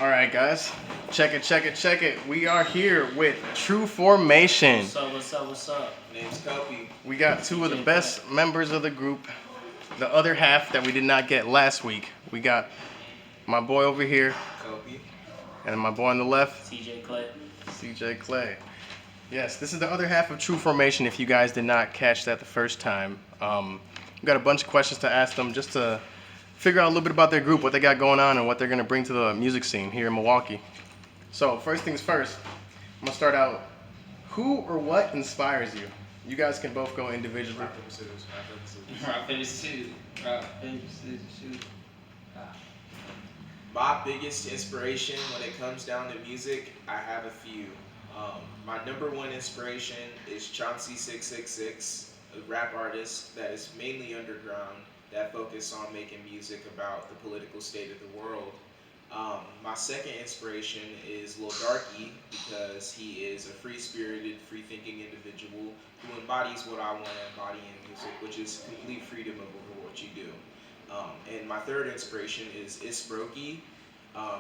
All right, guys. Check it, check it, check it. We are here with True4mation. What's up, what's up, what's up? Name's Koupi. We got two of the CJ best members of the group. The other half that we did not get last week. We got my boy over here Koupi. and my boy on the left, CJ Clay. CJ Clay. Yes, this is the other half of True4mation if you guys did not catch that the first time. We got a bunch of questions to ask them just to figure out a little bit about their group, what they got going on, and what they're going to bring to the music scene here in Milwaukee. So first things first, I'm going to start out. Who or what inspires you? You guys can both go individually. Rock, paper, scissors. Rock, paper, scissors. Rock, paper, scissors, shoot. My biggest inspiration when it comes down to music, I have a few. My number one inspiration is Chauncey666, a rap artist that is mainly underground, that focus on making music about the political state of the world. My second inspiration is Lil Darky because he is a free-spirited, free-thinking individual who embodies what I want to embody in music, which is complete freedom over what you do. And my third inspiration is Isbroki.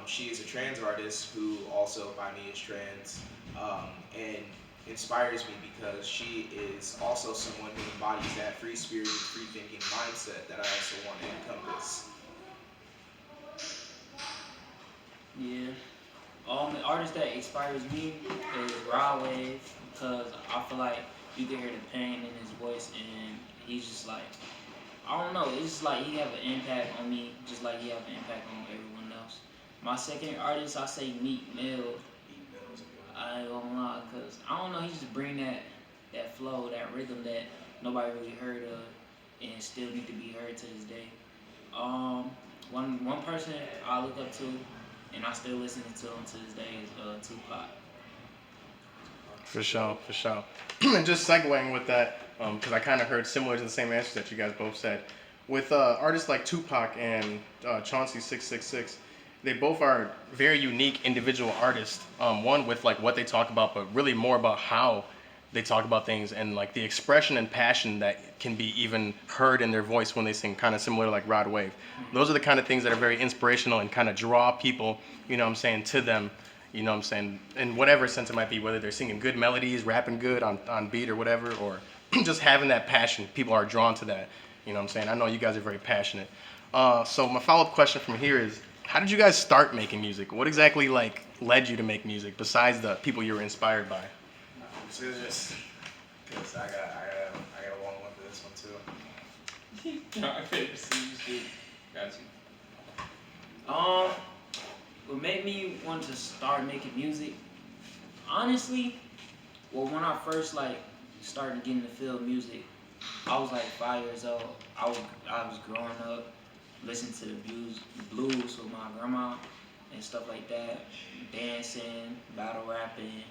She is a trans artist who also by me is trans and inspires me because she is also someone who embodies that free-spirited, free-thinking mindset that I also want to encompass. Yeah. The artist that inspires me is Rod Wave because I feel like you can hear the pain in his voice and he's just like, I don't know, it's just like he have an impact on me just like he have an impact on everyone else. My second artist, I say Meek Mill. I ain't gonna lie, cause I don't know, he just bring that flow, that rhythm that nobody really heard of, and still need to be heard to this day. One person I look up to, and I still listen to him to this day is Tupac. For sure, for sure. And just segueing with that, because I kind of heard similar to the same answers that you guys both said. With artists like Tupac and Chauncey666, they both are very unique individual artists. One with like what they talk about, but really more about how they talk about things and like the expression and passion that can be even heard in their voice when they sing, kind of similar to like Rod Wave. Those are the kind of things that are very inspirational and kind of draw people, you know what I'm saying, to them, you know what I'm saying, in whatever sense it might be, whether they're singing good melodies, rapping good on beat or whatever, or just having that passion. People are drawn to that, you know what I'm saying. I know you guys are very passionate. So my follow-up question from here is, how did you guys start making music? What exactly like led you to make music besides the people you were inspired by? Scissors, because I got a long one for this one too. Rock, paper, scissors, shoot. Got you. What made me want to start making music? Honestly, well, when I first like started getting to feel music, I was like 5 years old. I was growing up, listening to the blues with my grandma and stuff like that, dancing, battle rapping,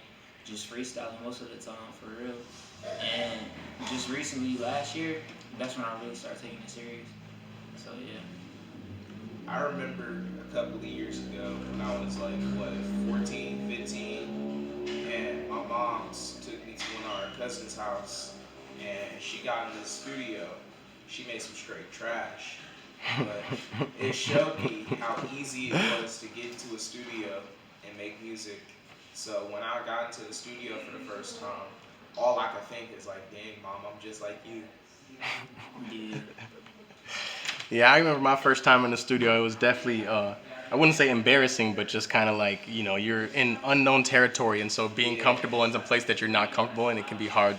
just freestyling most of the time for real. And just recently, last year, that's when I really started taking it serious. So yeah. I remember a couple of years ago when I was like, 14, 15, and my mom took me to one of our cousin's house, and she got in the studio. She made some straight trash, but it showed me how easy it was to get into a studio and make music. So when I got into the studio for the first time, all I could think is like, dang, Mom, I'm just like you. Yeah. Yeah, I remember my first time in the studio. It was definitely, I wouldn't say embarrassing, but just kind of like, you know, you're in unknown territory. And so being comfortable in a place that you're not comfortable in, it can be hard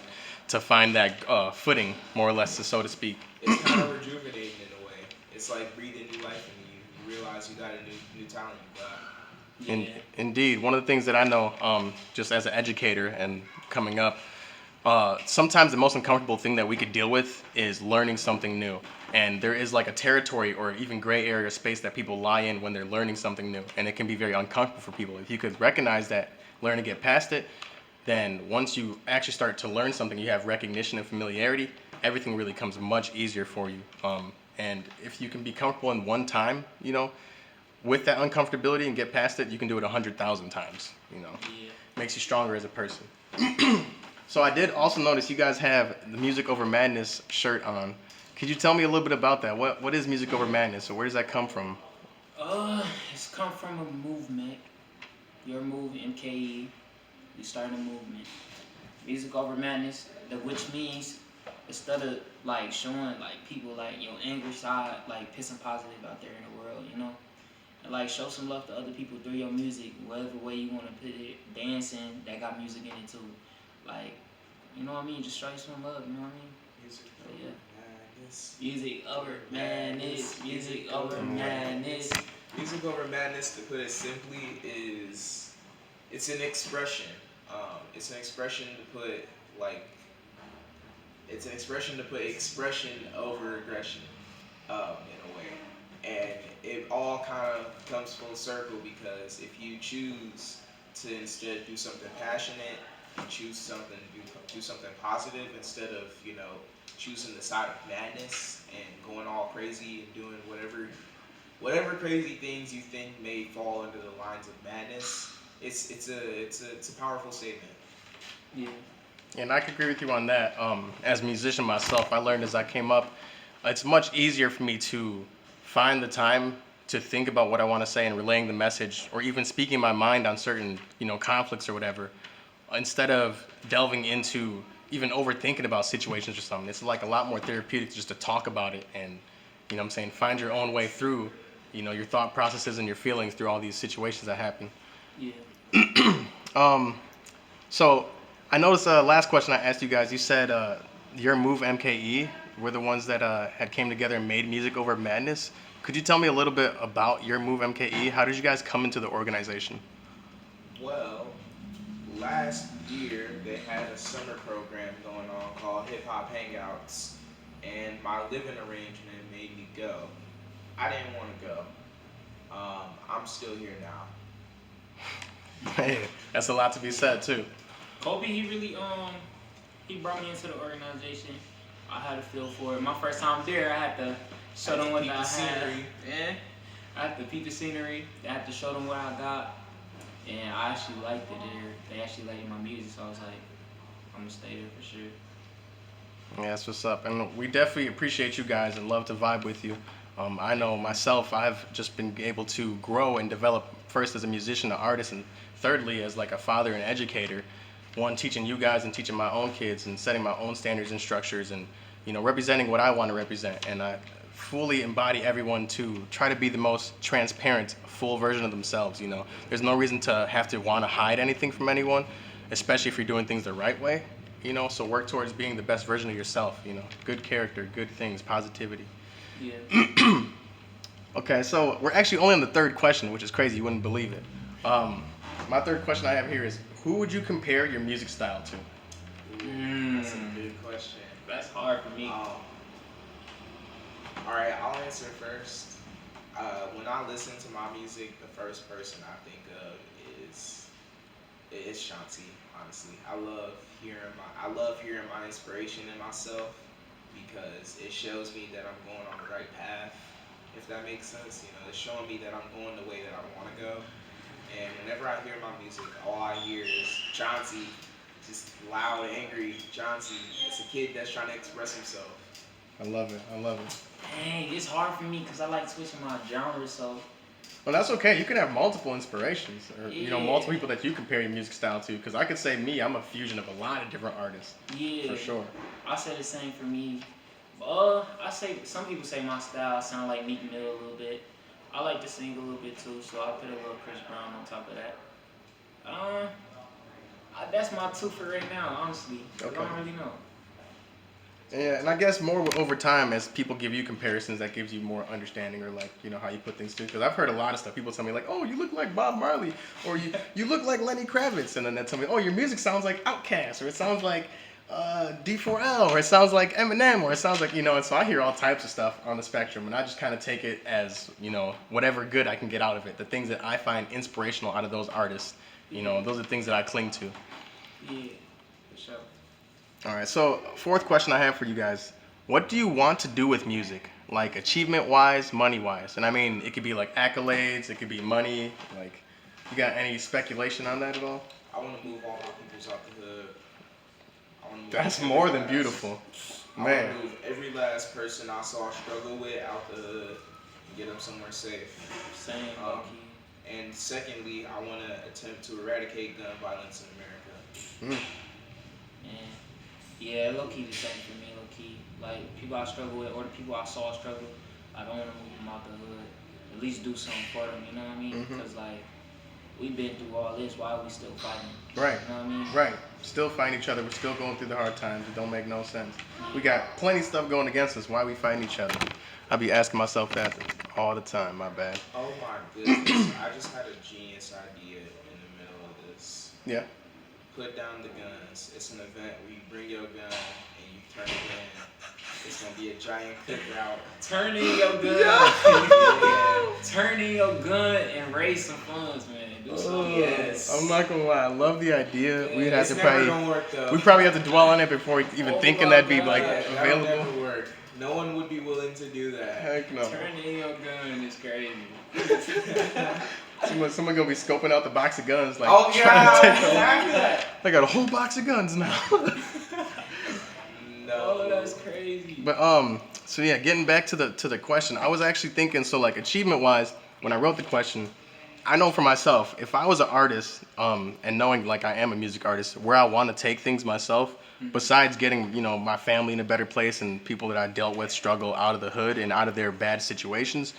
to find that footing, more or less, so to speak. It's kind of rejuvenating in a way. It's like breathing new life into you. You realize you got a new talent you got. Indeed. One of the things that I know, just as an educator and coming up, sometimes the most uncomfortable thing that we could deal with is learning something new. And there is like a territory or even gray area space that people lie in when they're learning something new. And it can be very uncomfortable for people. If you could recognize that, learn to get past it, then once you actually start to learn something, you have recognition and familiarity, everything really comes much easier for you. And if you can be comfortable in one time, you know, with that uncomfortability and get past it, you can do it 100,000 times, you know. Yeah. Makes you stronger as a person. So I did also notice you guys have the Music Over Madness shirt on. Could you tell me a little bit about that? What is Music Over Madness, or where does that come from? It's come from a movement. Your move MKE. We started a movement. Music over madness, which means instead of like showing like people like your angry side, like pissing positive out there in the world, you know, and like show some love to other people through your music, whatever way you want to put it, dancing that got music in it too, like, you know what I mean, just show you some love, you know what I mean? Music But over yeah. madness. Music over madness, music over madness. Music over madness, to put it simply, is it's an expression. It's an expression to put like it's an expression to put expression over aggression, in a way, and it all kind of comes full circle because if you choose to instead do something passionate, you choose something do something positive instead of choosing the side of madness and going all crazy and doing whatever crazy things you think may fall under the lines of madness. It's a powerful statement. Yeah. And I could agree with you on that. As a musician myself, I learned as I came up, it's much easier for me to find the time to think about what I want to say and relaying the message, or even speaking my mind on certain, conflicts or whatever, instead of delving into even overthinking about situations or something. It's like a lot more therapeutic just to talk about it and, what I'm saying, find your own way through, your thought processes and your feelings through all these situations that happen. Yeah. So I noticed last question I asked you guys, you said your move MKE were the ones that had came together and made music over madness. Could you tell me a little bit about your move MKE? How did you guys come into the organization? Well, last year they had a summer program going on called Hip Hop Hangouts, and my living arrangement made me go. I didn't want to go. I'm still here now. Hey, that's a lot to be said too. Kobe, he really he brought me into the organization. I had a feel for it. My first time there, I had to show them what I had. Scenery. Yeah. I had to peep the scenery. I had to show them what I got. And I actually liked it there. They actually liked my music, so I was like, I'm gonna stay there for sure. Yeah, that's what's up. And we definitely appreciate you guys and love to vibe with you. I know myself, I've just been able to grow and develop first as a musician, an artist, and thirdly as like a father and educator. One, teaching you guys and teaching my own kids and setting my own standards and structures and, representing what I want to represent. And I fully embody everyone to try to be the most transparent, full version of themselves. There's no reason to have to want to hide anything from anyone, especially if you're doing things the right way. So work towards being the best version of yourself. Good character, good things, positivity. Yeah. Okay, so we're actually only on the third question, which is crazy. You wouldn't believe it. My third question I have here is, who would you compare your music style to? That's a good question. That's hard for me. All right, I'll answer first. When I listen to my music, the first person I think of is Shanti. Honestly, I love hearing my inspiration in myself because it shows me that I'm going on the right path. If that makes sense, it's showing me that I'm going the way that I want to go. And whenever I hear my music, all I hear is Chauncey, just loud, angry Chauncey. It's a kid that's trying to express himself. I love it. Dang, it's hard for me because I like switching my genre, so. Well, that's okay. You can have multiple inspirations, or Yeah. multiple people that you compare your music style to. Because I could say I'm a fusion of a lot of different artists. Yeah. For sure. I say the same for me. I say some people say my style sound like Meek Mill a little bit. I like to sing a little bit too, so I put a little Chris Brown on top of that. That's my two for right now, honestly. Okay. I don't really know. Yeah, and I guess more over time, as people give you comparisons, that gives you more understanding, or like how you put things through. Because I've heard a lot of stuff. People tell me like, "Oh, you look like Bob Marley," or "You look like Lenny Kravitz," and then they tell me, "Oh, your music sounds like Outkast," or "It sounds like D4L," or "It sounds like Eminem," or "It sounds like," And so I hear all types of stuff on the spectrum, and I just kind of take it as whatever good I can get out of it. The things that I find inspirational out of those artists, those are the things that I cling to. Yeah, for sure. All right, so fourth question I have for you guys. What do you want to do with music? Like achievement-wise, money-wise? And I mean, it could be like accolades, it could be money. Like, you got any speculation on that at all? I want to move all my peoples out the hood. That's more than beautiful. I Man. want to move every last person I saw struggle with out the hood. and get them somewhere safe. Same, Um, low key. and secondly, I want to attempt to eradicate gun violence in America. Mm. And yeah, low key the same for me, low key. Like people I struggle with or the people I saw struggle, I don't want to move them out the hood. At least do something for them, you know what I mean? Mhm. Because like we've been through all this, why are we still fighting? Right. You know what I mean? Right. Still fighting each other. We're still going through the hard times. It don't make no sense. We got plenty of stuff going against us. Why are we fighting each other? I be asking myself that all the time. My bad. Oh my goodness! I just had a genius idea in the middle of this. Yeah. Put down the guns. It's an event where you bring your gun and you turn it in. It's gonna be a giant cookout. Turn in your gun. Turn in your gun and raise some funds, man. Do something. Yes. I'm not gonna lie. I love the idea. We'd have It's to never probably. gonna work though. We probably have to dwell on it before even Oh thinking my that'd be God. like That would available. never work. No one would be willing to do that. Heck no. Turn in your gun is crazy. Someone gonna be scoping out the box of guns like. Oh trying to take yeah, the- They got a whole box of guns now. Oh, no. that's crazy. But so yeah, getting back to the question, I was actually thinking, so like achievement wise, when I wrote the question, I know for myself, if I was an artist, and knowing like I am a music artist, where I want to take things myself, besides getting, you know, my family in a better place and people that I dealt with struggle out of the hood and out of their bad situations,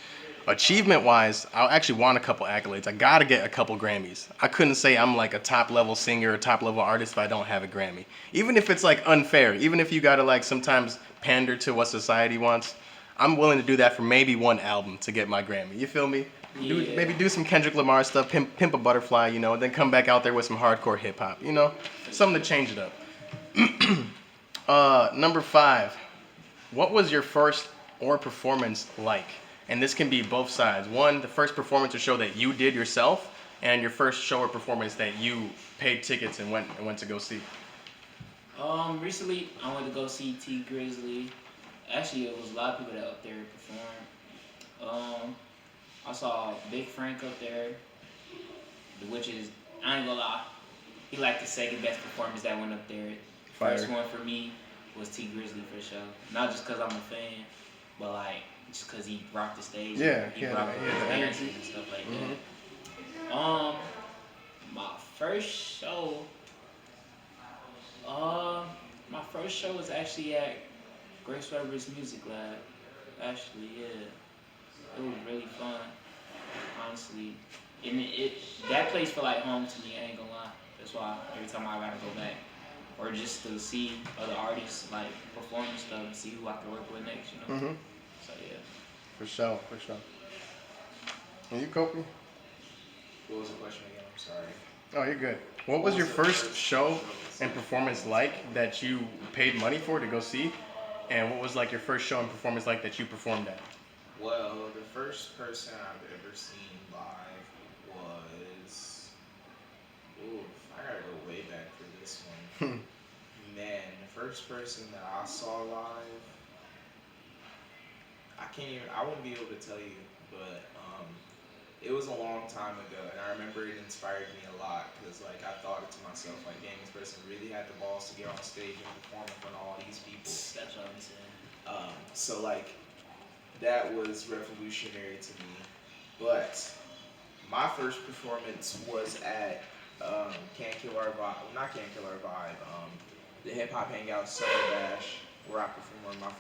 achievement wise, I actually want a couple accolades. I gotta get a couple Grammys. I couldn't say I'm like a top level singer or top level artist if I don't have a Grammy. Even if it's like unfair, even if you gotta like sometimes pander to what society wants, I'm willing to do that for maybe one album to get my Grammy. You feel me? Yeah. Maybe do some Kendrick Lamar stuff, pimp a Butterfly, you know, and then come back out there with some hardcore hip hop, you know, something to change it up. Number 5, what was your first or performance like? And this can be both sides. One, the first performance or show that you did yourself, and your first show or performance that you paid tickets and went to go see. Recently I went to go see T Grizzly. Actually, it was a lot of people that up there performed. I saw Big Frank up there, which is, I ain't gonna lie, he like the second best performance that went up there. Fire. First one for me was T Grizzly for sure. Not just cause I'm a fan, but like just cause he rocked the stage. Yeah, he yeah, rocked yeah, the the dances energy. and stuff like Mhm. that. My first show, my first show was actually at Grace Weber's Music Lab. Actually, yeah. It was really fun, honestly. And that place felt like home to me, I ain't gonna lie. That's why every time I gotta go back. Or just to see other artists like perform and stuff and see who I can work with next, you know? Mm-hmm. So yeah. For sure, for sure. And you, Koupi? What was the question again? I'm sorry. Oh, you're good. What was your first show and performance like that you paid money for to go see? And what was like your first show and performance like that you performed at? Well, the first person I've ever seen live was. Ooh, I gotta go way back for this one. Man, the first person that I saw live, I wouldn't be able to tell you, but it was a long time ago, and I remember it inspired me a lot because like I thought to myself, like, dang, this person really had the balls to get on stage and perform in front of all these people. That's what I'm saying. So like that was revolutionary to me. But my first performance was at Can't Kill Our Vibe, not Can't Kill Our Vibe, the Hip Hop Hangout Summer Bash, where I performed my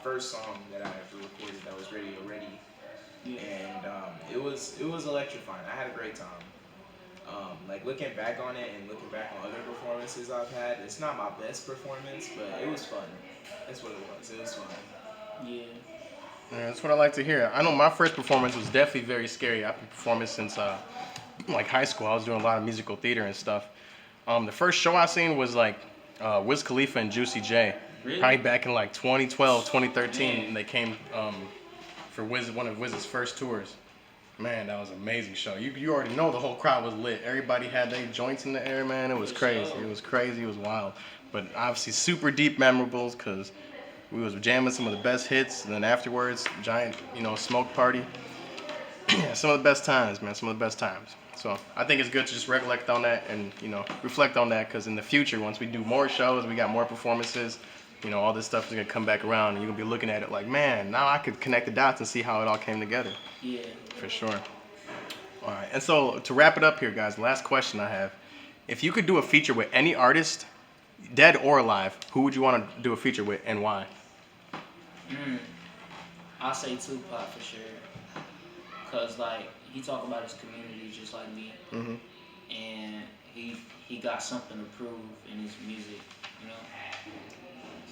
first song that I ever recorded that was radio ready, Yeah. and it was electrifying. I had a great time. Like looking back on it and looking back on other performances I've had, it's not my best performance, but it was fun. That's what it was. It was fun. Yeah. Yeah, that's what I like to hear. I know my first performance was definitely very scary. I've been performing since like high school. I was doing a lot of musical theater and stuff. The first show I seen was like Wiz Khalifa and Juicy J. Really? Probably back in like 2012, 2013. Man. And they came for one of Wiz's first tours. Man, that was an amazing show. You already know the whole crowd was lit. Everybody had their joints in the air, man. It was For crazy. sure. It was crazy. It was wild. But obviously super deep memorables because we was jamming some of the best hits, and then afterwards, giant, smoke party. Yeah, some of the best times, man. Some of the best times. So I think it's good to just recollect on that and reflect on that because in the future, once we do more shows, we got more performances. you know, all this stuff is gonna come back around, and you're gonna be looking at it like, man, now I could connect the dots and see how it all came together. Yeah. For sure. All right, and so to wrap it up here, guys, last question I have: if you could do a feature with any artist, dead or alive, who would you want to do a feature with, and why? I'll say Tupac for sure. Cause like he talk about his community just like me, and he got something to prove in his music, you know.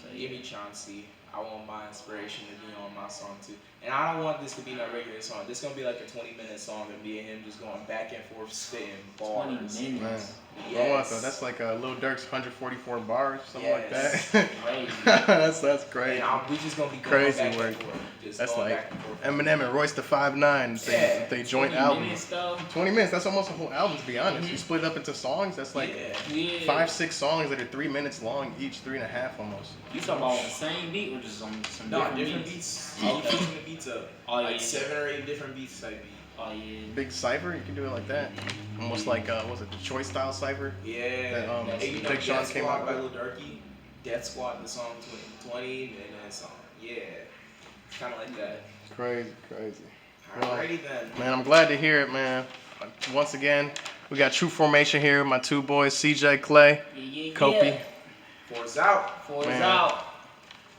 So Give me Chauncey. I want my inspiration to be on my song too. And I don't want this to be no regular song. This is gonna be like a 20-minute song and me and him just going back and forth spitting bars. 20 minutes. Yes. That's like Lil Durk's 144 bars, something Yes. like that. Crazy. that's crazy. And we just gonna be going Crazy back work. and forth. Just That's going like back and forth. Eminem and Royce the 5'9". They joint 20 album. minutes though. 20 minutes. That's almost a whole album, to be honest. You split it up into songs. That's like Yeah. 5-6 songs that are 3 minutes long each, 3.5 almost. You talking about on the same beat or just on some No, different different beats? beats. You keeping the beats up. Oh, like yeah. 7 or 8 different beats type beat. Oh yeah. Big cipher, you can do it like that. Almost like was it the Choice style cipher? Yeah. That, Hey, you know, Big Sean Death came Squad out by with. Lil Durky. Death Squad, the song 20 and then song. Yeah. Kind of like that. Crazy. Well, Alrighty then. Man, I'm glad to hear it, man. Once again, we got True4mation here, my two boys, CJ, Clay, Koupi. Four's out. Four's Man. out.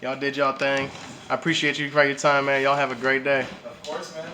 Y'all did y'all thing. I appreciate you for your time, man. Y'all have a great day. Of course, man.